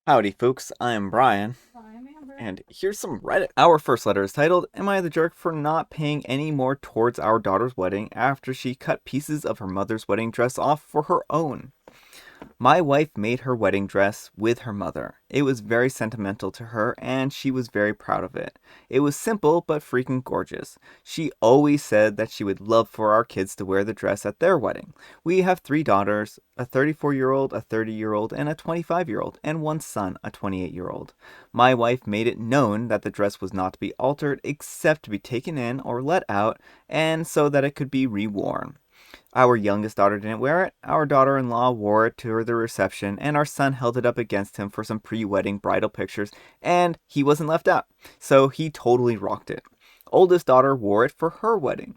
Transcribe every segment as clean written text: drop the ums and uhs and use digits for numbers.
Howdy, folks. I'm Brian, I'm Amber. and here's some Reddit. Our first letter is titled, Am I the jerk for not paying any more towards our daughter's wedding after she cut pieces of her mother's wedding dress off for her own? My wife made her wedding dress with her mother. It was very sentimental to her, and she was very proud of it. It was simple, but freaking gorgeous. She always said that she would love for our kids to wear the dress at their wedding. We have three daughters, a 34-year-old, a 30-year-old, and a 25-year-old, and one son, a 28-year-old. My wife made it known that the dress was not to be altered except to be taken in or let out, and so that it could be reworn. Our youngest daughter didn't wear it, our daughter-in-law wore it to the reception, and our son held it up against him for some pre-wedding bridal pictures, and he wasn't left out, so he totally rocked it. Oldest daughter wore it for her wedding.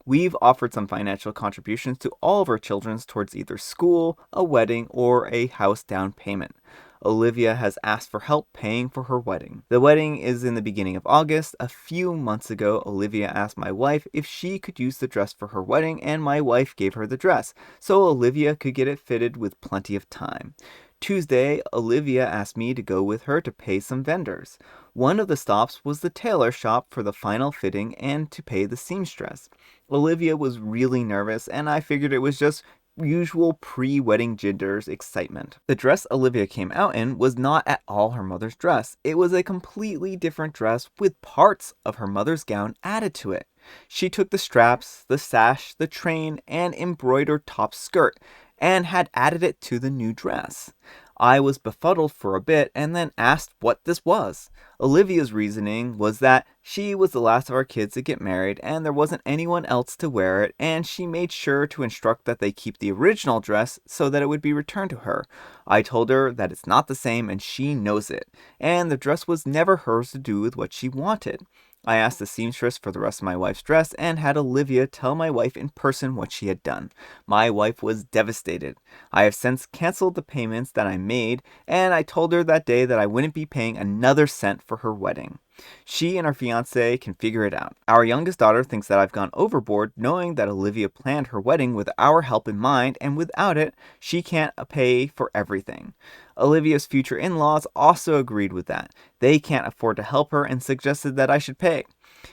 We've offered some financial contributions to all of our children towards either school, a wedding, or a house down payment. Olivia has asked for help paying for her wedding. The wedding is in the beginning of August. A few months ago, Olivia asked my wife if she could use the dress for her wedding, and my wife gave her the dress, so Olivia could get it fitted with plenty of time. Tuesday, Olivia asked me to go with her to pay some vendors. One of the stops was the tailor shop for the final fitting and to pay the seamstress. Olivia was really nervous, and I figured it was just usual pre-wedding jitters excitement. The dress Olivia came out in was not at all her mother's dress. It was a completely different dress with parts of her mother's gown added to it. She took the straps, the sash, the train, and embroidered top skirt, and had added it to the new dress. I was befuddled for a bit and then asked what this was. Olivia's reasoning was that she was the last of our kids to get married and there wasn't anyone else to wear it, and she made sure to instruct that they keep the original dress so that it would be returned to her. I told her that it's not the same and she knows it, and the dress was never hers to do with what she wanted. I asked the seamstress for the rest of my wife's dress and had Olivia tell my wife in person what she had done. My wife was devastated. I have since canceled the payments that I made, and I told her that day that I wouldn't be paying another cent for her wedding. She and her fiance can figure it out. Our youngest daughter thinks that I've gone overboard, knowing that Olivia planned her wedding with our help in mind, and without it, she can't pay for everything. Olivia's future in laws also agreed with that. They can't afford to help her and suggested that I should pay.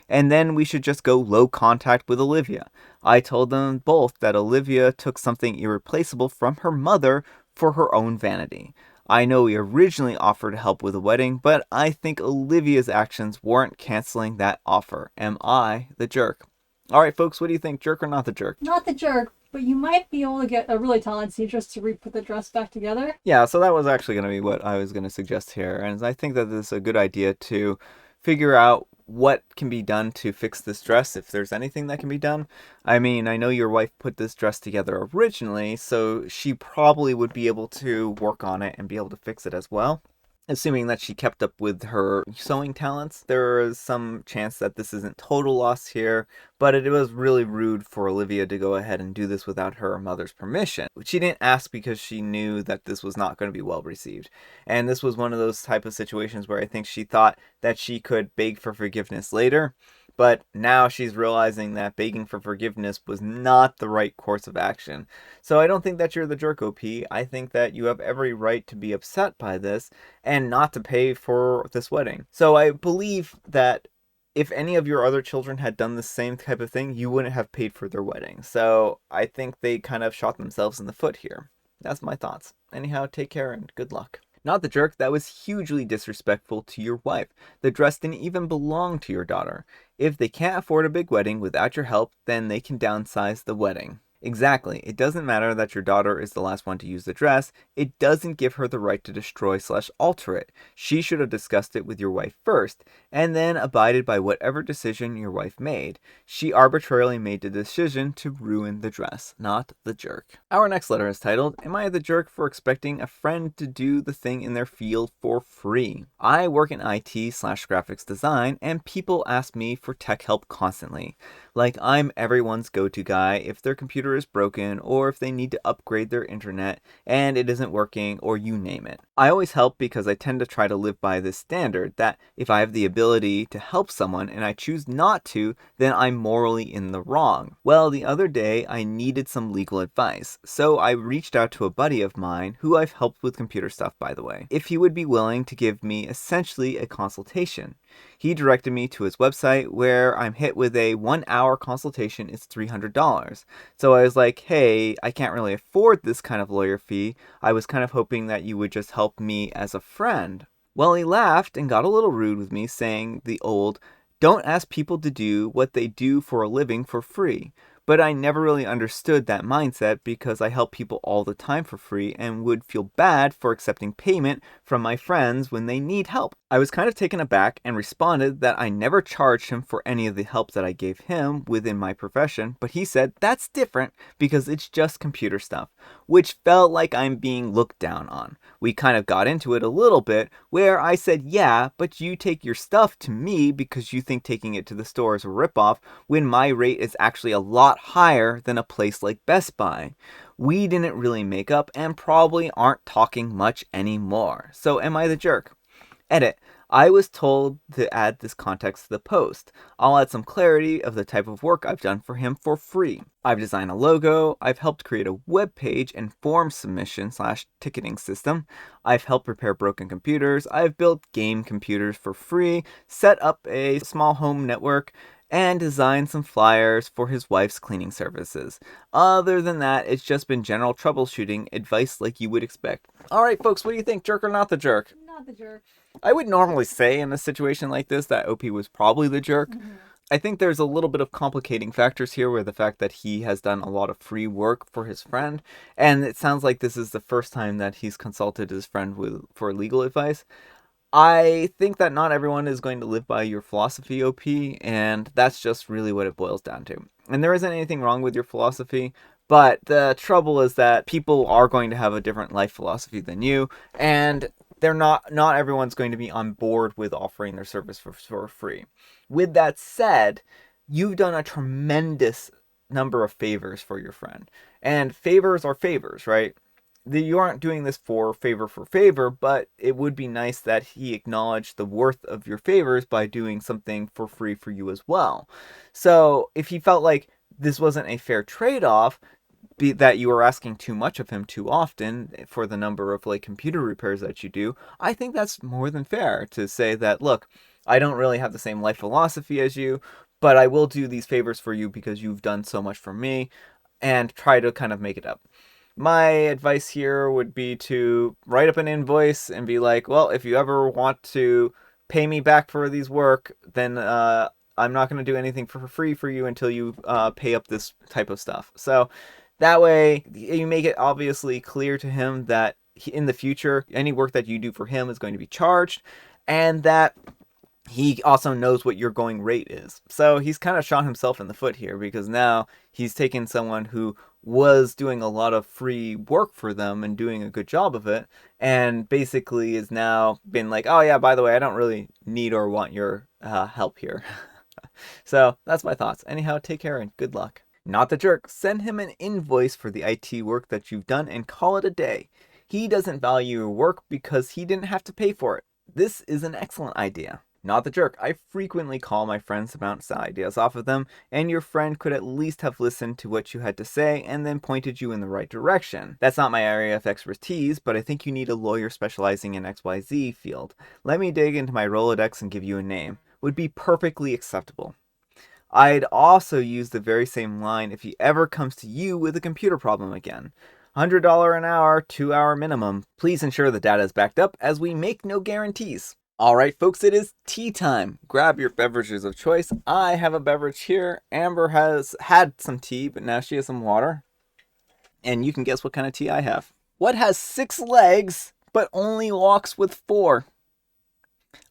And then we should just go low contact with Olivia. I told them both that Olivia took something irreplaceable from her mother for her own vanity. I know we originally offered help with the wedding, but I think Olivia's actions warrant canceling that offer. Am I the jerk? Alright, folks, what do you think? Jerk or not the jerk? Not the jerk, but you might be able to get a really talented seamstress to re-put the dress back together. Yeah, so that was actually going to be what I was going to suggest here. And I think that this is a good idea to figure out what can be done to fix this dress, if there's anything that can be done. I mean, I know your wife put this dress together originally, so she probably would be able to work on it and be able to fix it as well. Assuming that she kept up with her sewing talents, there is some chance that this isn't total loss here, but it was really rude for Olivia to go ahead and do this without her mother's permission. She didn't ask because she knew that this was not going to be well received. And this was one of those type of situations where I think she thought that she could beg for forgiveness later, but now she's realizing that begging for forgiveness was not the right course of action. So I don't think that you're the jerk, OP. I think that you have every right to be upset by this and not to pay for this wedding. So I believe that if any of your other children had done the same type of thing, you wouldn't have paid for their wedding. So I think they kind of shot themselves in the foot here. That's my thoughts. Anyhow, take care and good luck. Not the jerk, that was hugely disrespectful to your wife. The dress didn't even belong to your daughter. If they can't afford a big wedding without your help, then they can downsize the wedding. Exactly. It doesn't matter that your daughter is the last one to use the dress. It doesn't give her the right to destroy/alter it. She should have discussed it with your wife first, and then abided by whatever decision your wife made. She arbitrarily made the decision to ruin the dress, not the jerk. Our next letter is titled, Am I the jerk for expecting a friend to do the thing in their field for free? I work in IT/graphics design, and people ask me for tech help constantly. Like, I'm everyone's go-to guy if their computer is broken or if they need to upgrade their internet and it isn't working, or you name it. I always help because I tend to try to live by this standard that if I have the ability to help someone and I choose not to, then I'm morally in the wrong. Well, the other day I needed some legal advice, so I reached out to a buddy of mine who I've helped with computer stuff, by the way, if he would be willing to give me essentially a consultation. He directed me to his website where I'm hit with a 1 hour consultation is $300. So I was like, hey, I can't really afford this kind of lawyer fee. I was kind of hoping that you would just help me as a friend. Well, he laughed and got a little rude with me, saying the old, don't ask people to do what they do for a living for free. But I never really understood that mindset because I help people all the time for free and would feel bad for accepting payment from my friends when they need help. I was kind of taken aback and responded that I never charged him for any of the help that I gave him within my profession, but he said that's different because it's just computer stuff, which felt like I'm being looked down on. We kind of got into it a little bit where I said, yeah, but you take your stuff to me because you think taking it to the store is a ripoff when my rate is actually a lot higher than a place like Best Buy. We didn't really make up and probably aren't talking much anymore. So am I the jerk? Edit. I was told to add this context to the post. I'll add some clarity of the type of work I've done for him for free. I've designed a logo, I've helped create a web page and form submission / ticketing system, I've helped repair broken computers, I've built game computers for free, set up a small home network, and designed some flyers for his wife's cleaning services. Other than that, it's just been general troubleshooting advice like you would expect. Alright folks, what do you think? Jerk or not the jerk? Not the jerk. I would normally say in a situation like this that OP was probably the jerk. Mm-hmm. I think there's a little bit of complicating factors here with the fact that he has done a lot of free work for his friend, and it sounds like this is the first time that he's consulted his friend for legal advice. I think that not everyone is going to live by your philosophy, OP, and that's just really what it boils down to. And there isn't anything wrong with your philosophy, but the trouble is that people are going to have a different life philosophy than you, and they're not everyone's going to be on board with offering their service for free. With that said, you've done a tremendous number of favors for your friend. And favors are favors, right? You aren't doing this for favor, but it would be nice that he acknowledged the worth of your favors by doing something for free for you as well. So if he felt like this wasn't a fair trade-off, that you are asking too much of him too often for the number of like computer repairs that you do, I think that's more than fair to say that, look, I don't really have the same life philosophy as you, but I will do these favors for you because you've done so much for me, and try to kind of make it up. My advice here would be to write up an invoice and be like, well, if you ever want to pay me back for these work, then I'm not going to do anything for free for you until you pay up this type of stuff. So that way, you make it obviously clear to him that in the future, any work that you do for him is going to be charged, and that he also knows what your going rate is. So he's kind of shot himself in the foot here because now he's taken someone who was doing a lot of free work for them and doing a good job of it, and basically is now been like, oh yeah, by the way, I don't really need or want your help here. So that's my thoughts. Anyhow, take care and good luck. Not the jerk. Send him an invoice for the IT work that you've done and call it a day. He doesn't value your work because he didn't have to pay for it. This is an excellent idea. Not the jerk. I frequently call my friends to bounce ideas off of them, and your friend could at least have listened to what you had to say and then pointed you in the right direction. That's not my area of expertise, but I think you need a lawyer specializing in XYZ field. Let me dig into my Rolodex and give you a name. Would be perfectly acceptable. I'd also use the very same line if he ever comes to you with a computer problem again. $100 an hour, 2-hour minimum. Please ensure the data is backed up as we make no guarantees. Alright folks, it is tea time. Grab your beverages of choice. I have a beverage here. Amber has had some tea, but now she has some water. And you can guess what kind of tea I have. What has 6 legs, but only walks with 4?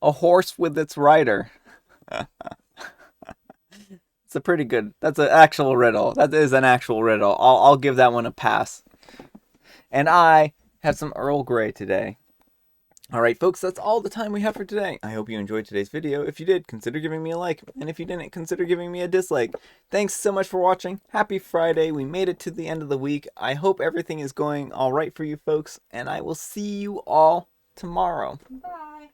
A horse with its rider. It's a pretty good, that's an actual riddle. That is an actual riddle. I'll give that one a pass. And I have some Earl Grey today. Alright folks, that's all the time we have for today. I hope you enjoyed today's video. If you did, consider giving me a like. And if you didn't, consider giving me a dislike. Thanks so much for watching. Happy Friday. We made it to the end of the week. I hope everything is going alright for you folks. And I will see you all tomorrow. Bye.